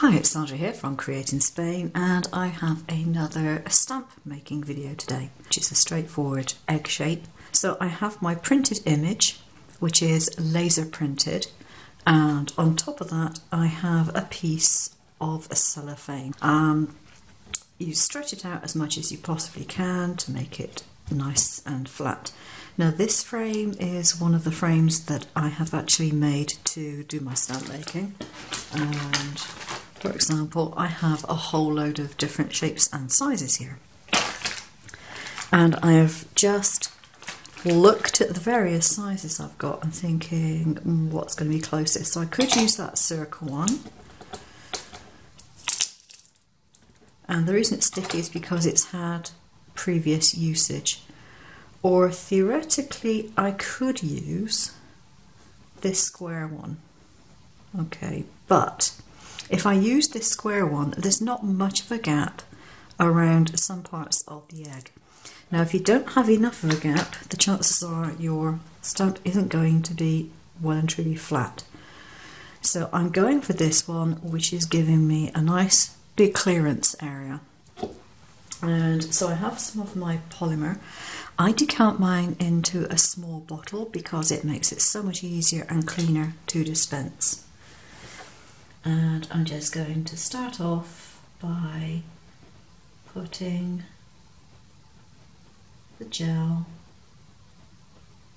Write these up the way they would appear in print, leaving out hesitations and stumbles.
Hi, it's Sandra here from Create in Spain, and I have another stamp making video today, which is a straightforward egg shape. So I have my printed image, which is laser printed, and on top of that I have a piece of cellophane. You stretch it out as much as you possibly can to make it nice and flat. Now this frame is one of the frames that I have actually made to do my stamp making, and for example I have a whole load of different shapes and sizes here, and I have just looked at the various sizes I've got and thinking what's going to be closest. So I could use that circle one, and the reason it's sticky is because it's had previous usage. Or theoretically I could use this square one, okay, but if I use this square one there's not much of a gap around some parts of the egg. Now if you don't have enough of a gap, the chances are your stamp isn't going to be well and truly flat. So I'm going for this one, which is giving me a nice big clearance area. And so I have some of my polymer. I decant mine into a small bottle because it makes it so much easier and cleaner to dispense. And I'm just going to start off by putting the gel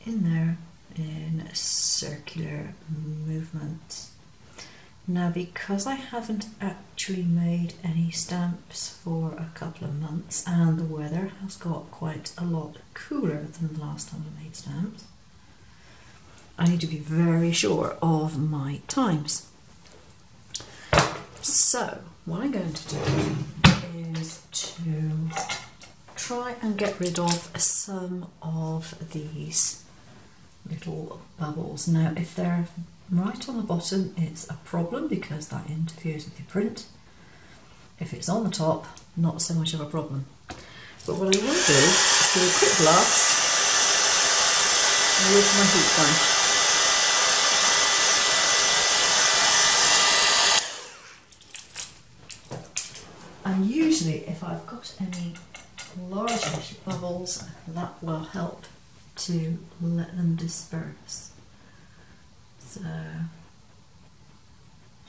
in there in a circular movement. Now because I haven't actually made any stamps for a couple of months and the weather has got quite a lot cooler than the last time I made stamps, I need to be very sure of my times. So what I'm going to do is to try and get rid of some of these little bubbles. Now if they're right on the bottom it's a problem because that interferes with your print. If it's on the top, not so much of a problem. But what I will do is do a quick blast with my heat gun. And usually if I've got any largish bubbles, that will help to let them disperse. So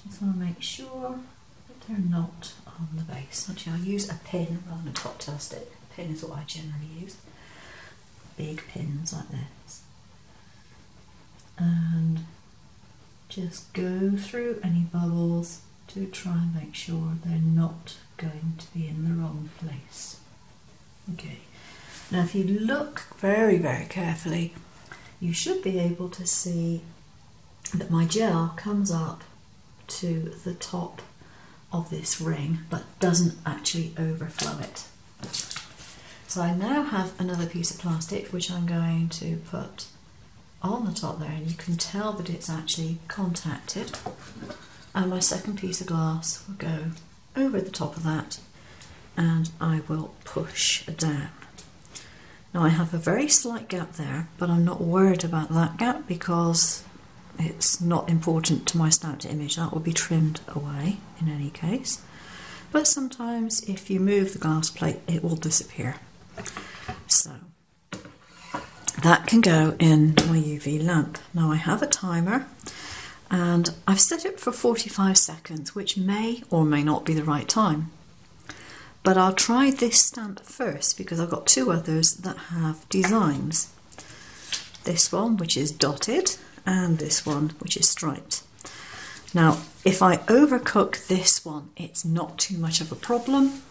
just want to make sure that they're not on the base. Actually, I'll use a pin rather than a cocktail stick. A pin is what I generally use. Big pins like this. And just go through any bubbles to try and make sure they're not going to be in the wrong place. Okay. Now if you look very, very carefully, you should be able to see that my gel comes up to the top of this ring but doesn't actually overflow it. So I now have another piece of plastic which I'm going to put on the top there, and you can tell that it's actually contacted, and my second piece of glass will go over the top of that and I will push down. Now I have a very slight gap there, but I'm not worried about that gap because it's not important to my stamped image. That will be trimmed away in any case. But sometimes if you move the glass plate it will disappear. So that can go in my UV lamp. Now I have a timer and I've set it for 45 seconds, which may or may not be the right time. But I'll try this stamp first because I've got two others that have designs. This one, which is dotted, and this one, which is striped. Now, if I overcook this one, it's not too much of a problem.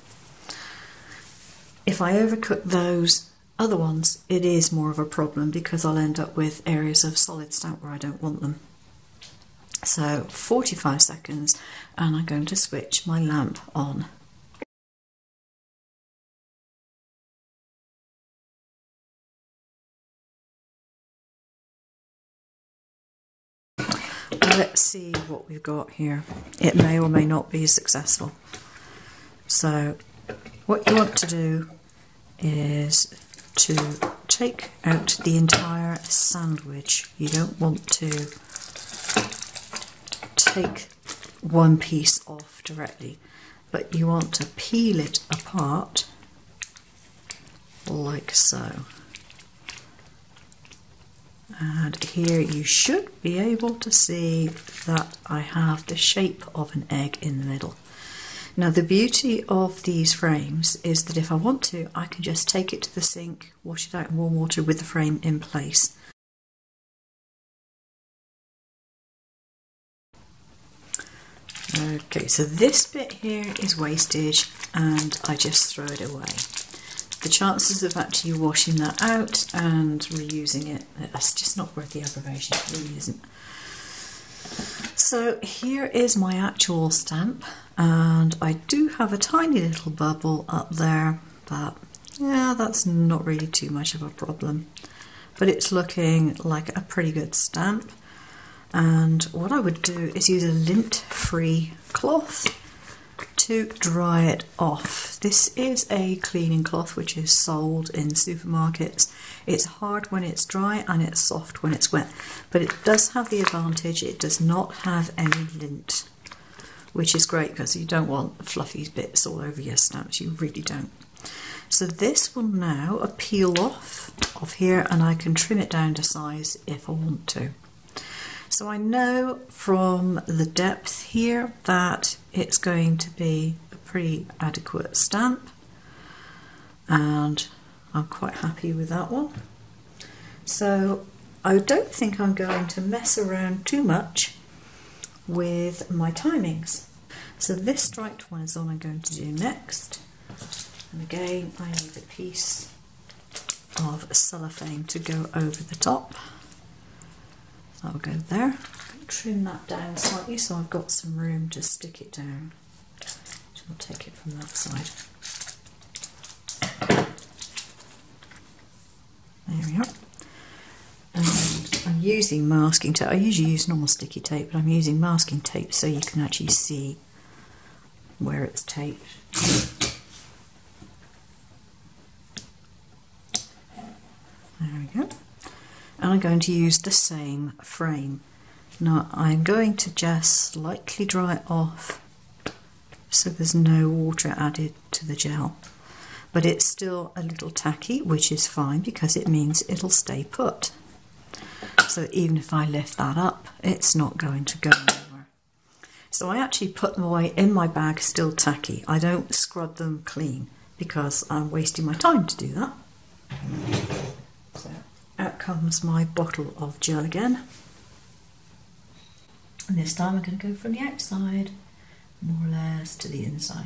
If I overcook those other ones, it is more of a problem because I'll end up with areas of solid stamp where I don't want them. So 45 seconds, and I'm going to switch my lamp on. Let's see what we've got here. It may or may not be successful. So what you want to do is to take out the entire sandwich. You don't want to take one piece off directly, but you want to peel it apart like so. And here you should be able to see that I have the shape of an egg in the middle. Now the beauty of these frames is that if I want to, I can just take it to the sink, wash it out in warm water with the frame in place. Okay, so this bit here is wastage and I just throw it away. The chances of actually washing that out and reusing it, that's just not worth the aggravation, it really isn't. So here is my actual stamp, and I do have a tiny little bubble up there, but yeah, that's not really too much of a problem. But it's looking like a pretty good stamp. And what I would do is use a lint-free cloth to dry it off. This is a cleaning cloth which is sold in supermarkets. It's hard when it's dry and it's soft when it's wet, but it does have the advantage it does not have any lint, which is great because you don't want fluffy bits all over your stamps, you really don't. So this will now peel off of here and I can trim it down to size if I want to. So I know from the depth here that it's going to be a pretty adequate stamp, and I'm quite happy with that one. So I don't think I'm going to mess around too much with my timings. So this striped one is all I'm going to do next. And again, I need a piece of cellophane to go over the top. I'll go there, trim that down slightly so I've got some room to stick it down. So I'll take it from that side. There we are. And I'm using masking tape. I usually use normal sticky tape, but I'm using masking tape so you can actually see where it's taped. There we go. And I'm going to use the same frame. Now I'm going to just slightly dry it off so there's no water added to the gel. But it's still a little tacky, which is fine because it means it'll stay put. So even if I lift that up, it's not going to go anywhere. So I actually put them away in my bag still tacky. I don't scrub them clean because I'm wasting my time to do that. So out comes my bottle of gel again. And this time I'm going to go from the outside, more or less, to the inside.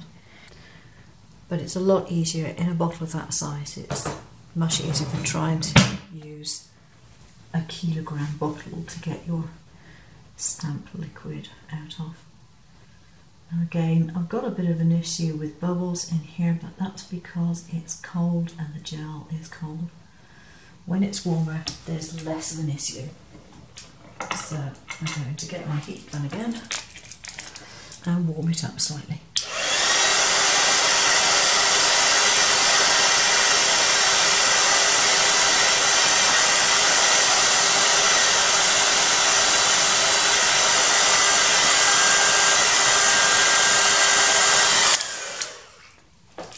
But it's a lot easier in a bottle of that size. It's much easier than trying to use a kilogram bottle to get your stamp liquid out of. Now again, I've got a bit of an issue with bubbles in here, but that's because it's cold and the gel is cold. When it's warmer, there's less of an issue. So I'm going to get my heat gun again and warm it up slightly.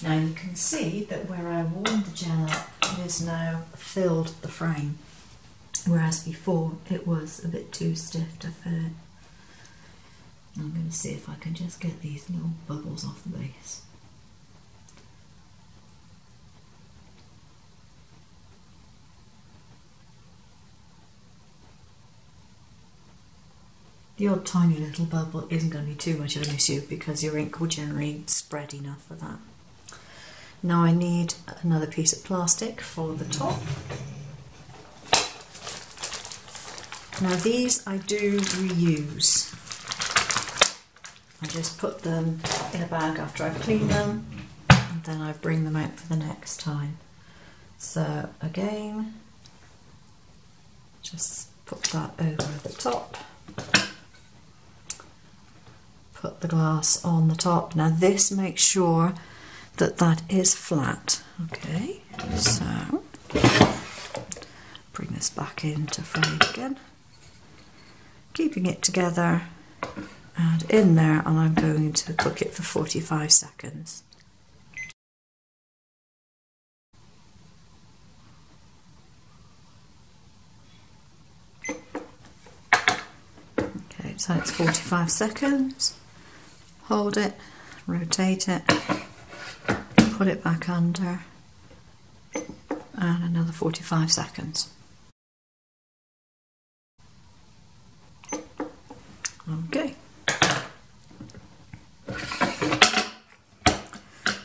Now you can see that where I warmed the gel up, it has now filled the frame, whereas before it was a bit too stiff to fill it. I'm going to see if I can just get these little bubbles off the base. The odd tiny little bubble isn't going to be too much of an issue because your ink will generally spread enough for that. Now I need another piece of plastic for the top. Now these I do reuse. I just put them in a bag after I've cleaned them and then I bring them out for the next time. So again, just put that over the top. Put the glass on the top. Now this makes sure that that is flat. Okay, so bring this back into frame again, keeping it together and in there, and I'm going to cook it for 45 seconds. Okay, so it's 45 seconds. Hold it, rotate it, put it back under, and another 45 seconds. Okay.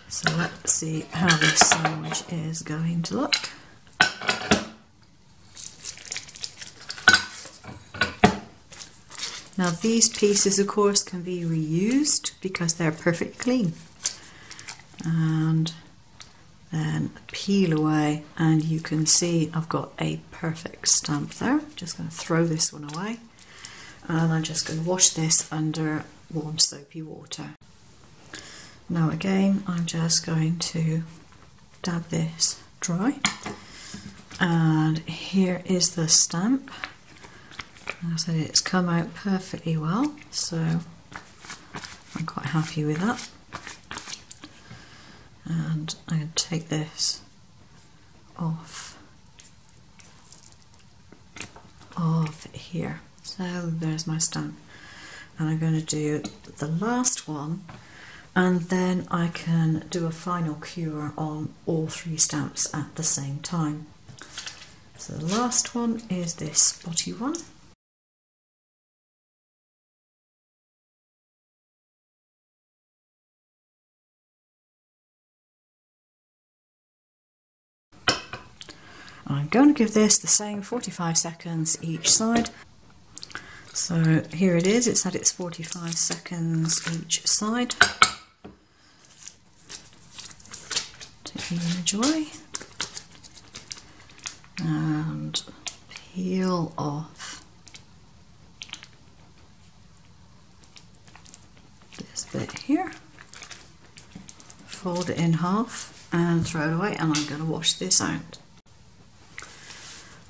So let's see how this sandwich is going to look. Now these pieces of course can be reused because they're perfectly clean. And then peel away, and you can see I've got a perfect stamp there. Just going to throw this one away, and I'm just going to wash this under warm soapy water. Now again, I'm just going to dab this dry, and here is the stamp. As I said, it's come out perfectly well, so I'm quite happy with that. And I'm going to take this off of here. So there's my stamp, and I'm going to do the last one, and then I can do a final cure on all three stamps at the same time. So the last one is this spotty one. I'm going to give this the same 45 seconds each side. So here it is, it's had its 45 seconds each side. Take the image away and peel off this bit here. Fold it in half and throw it away, and I'm going to wash this out.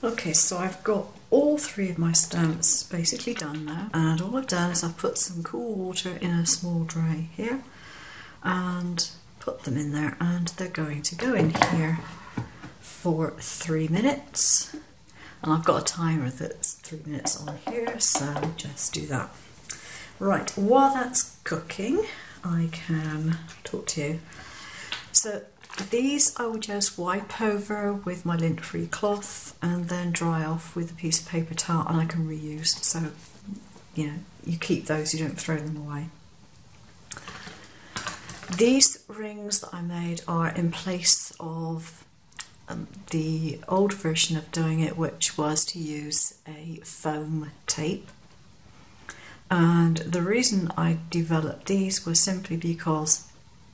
Okay, so I've got all three of my stamps basically done now, and all I've done is I've put some cool water in a small tray here and put them in there, and they're going to go in here for 3 minutes, and I've got a timer that's 3 minutes on here, so just do that. Right, while that's cooking I can talk to you. So these I would just wipe over with my lint-free cloth and then dry off with a piece of paper towel, and I can reuse, so you know, you keep those, you don't throw them away. These rings that I made are in place of the old version of doing it, which was to use a foam tape. And the reason I developed these was simply because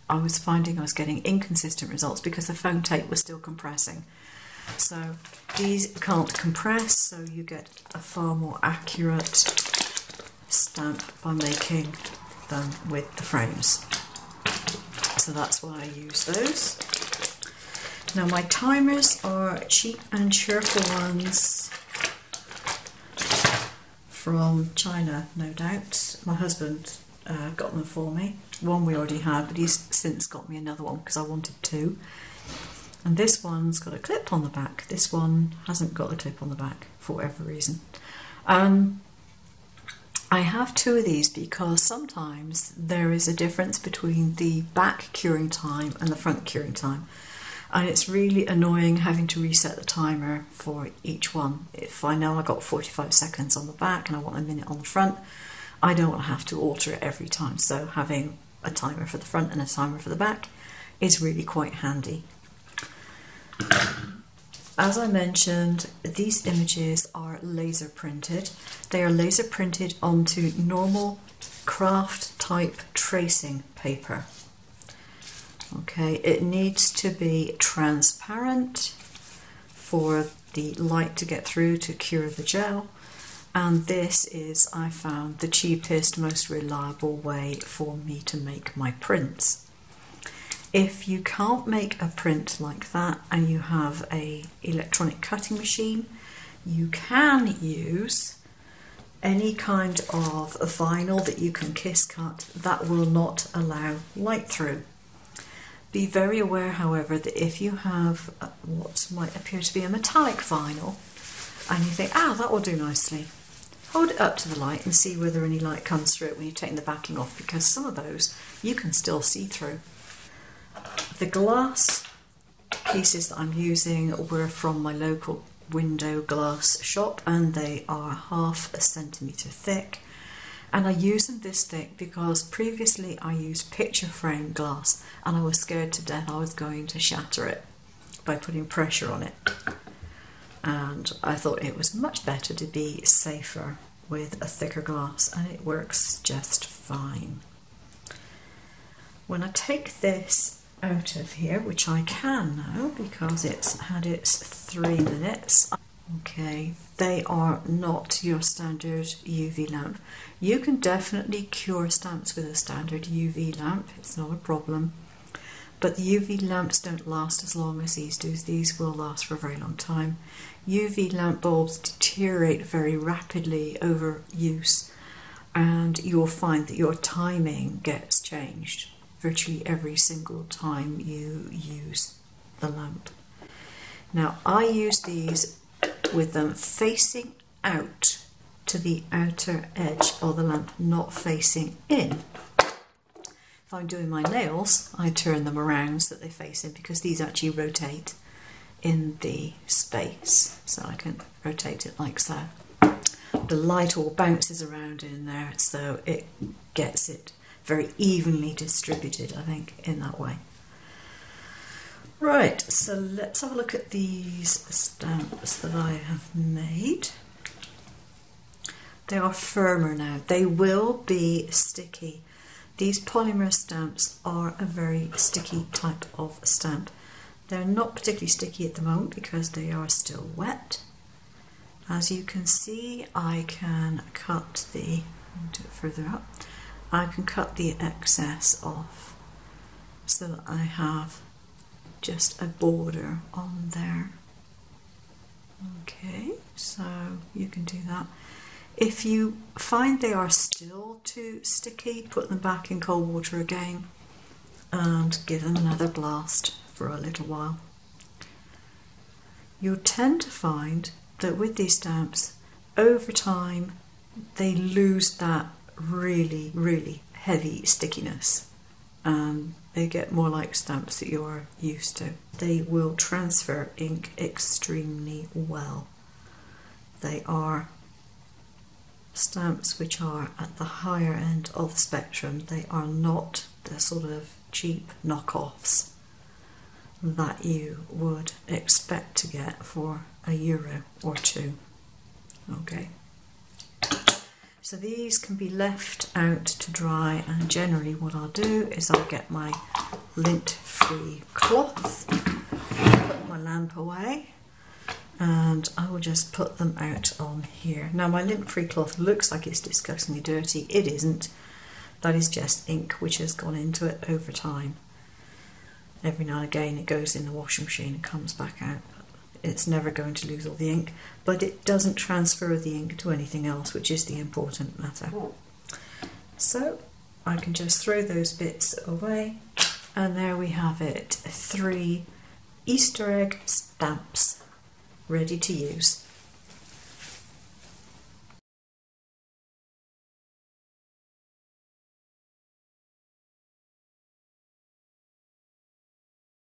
I was finding I was getting inconsistent results because the foam tape was still compressing. So these can't compress, so you get a far more accurate stamp by making them with the frames. So that's why I use those. Now my timers are cheap and cheerful ones from China, no doubt. My husband got them for me. One we already had, but he's since got me another one because I wanted two. And this one's got a clip on the back. This one hasn't got a clip on the back for whatever reason. I have two of these because sometimes there is a difference between the back curing time and the front curing time. And it's really annoying having to reset the timer for each one. If I know I got 45 seconds on the back and I want a minute on the front, I don't want to have to alter it every time. So having a timer for the front and a timer for the back is really quite handy. As I mentioned, these images are laser printed. They are laser printed onto normal craft type tracing paper. Okay, it needs to be transparent for the light to get through to cure the gel, and this is, I found, the cheapest, most reliable way for me to make my prints. If you can't make a print like that and you have an electronic cutting machine, you can use any kind of vinyl that you can kiss cut, that will not allow light through. Be very aware, however, that if you have what might appear to be a metallic vinyl and you think, that will do nicely, hold it up to the light and see whether any light comes through it when you've taken the backing off, because some of those you can still see through. The glass pieces that I'm using were from my local window glass shop, and they are 1/2 centimetre thick, and I use them this thick because previously I used picture frame glass and I was scared to death I was going to shatter it by putting pressure on it, and I thought it was much better to be safer with a thicker glass, and it works just fine. When I take this out of here, which I can now because it's had its 3 minutes. Okay, they are not your standard UV lamp. You can definitely cure stamps with a standard UV lamp, it's not a problem. But the UV lamps don't last as long as these do. These will last for a very long time. UV lamp bulbs deteriorate very rapidly over use, and you'll find that your timing gets changed virtually every single time you use the lamp. Now, I use these with them facing out to the outer edge of the lamp, not facing in. If I'm doing my nails, I turn them around so that they face in, because these actually rotate in the space, so I can rotate it like so. The light all bounces around in there, so it gets it very evenly distributed, I think, in that way. Right, so let's have a look at these stamps that I have made. They are firmer now. They will be sticky. These polymer stamps are a very sticky type of stamp. They're not particularly sticky at the moment because they are still wet. As you can see, I can cut the, do it further up, I can cut the excess off so that I have just a border on there. Okay, so you can do that. If you find they are still too sticky, put them back in cold water again and give them another blast for a little while. You'll tend to find that with these stamps, over time, they lose that really, really heavy stickiness, and they get more like stamps that you're used to. They will transfer ink extremely well. They are stamps which are at the higher end of the spectrum. They are not the sort of cheap knockoffs that you would expect to get for €1 or €2. Okay. So these can be left out to dry, and generally what I'll do is I'll get my lint-free cloth, put my lamp away, and I will just put them out on here. Now, my lint-free cloth looks like it's disgustingly dirty. It isn't. That is just ink which has gone into it over time. Every now and again it goes in the washing machine and comes back out. It's never going to lose all the ink, but it doesn't transfer the ink to anything else, which is the important matter. So I can just throw those bits away, and there we have it, 3 Easter egg stamps ready to use.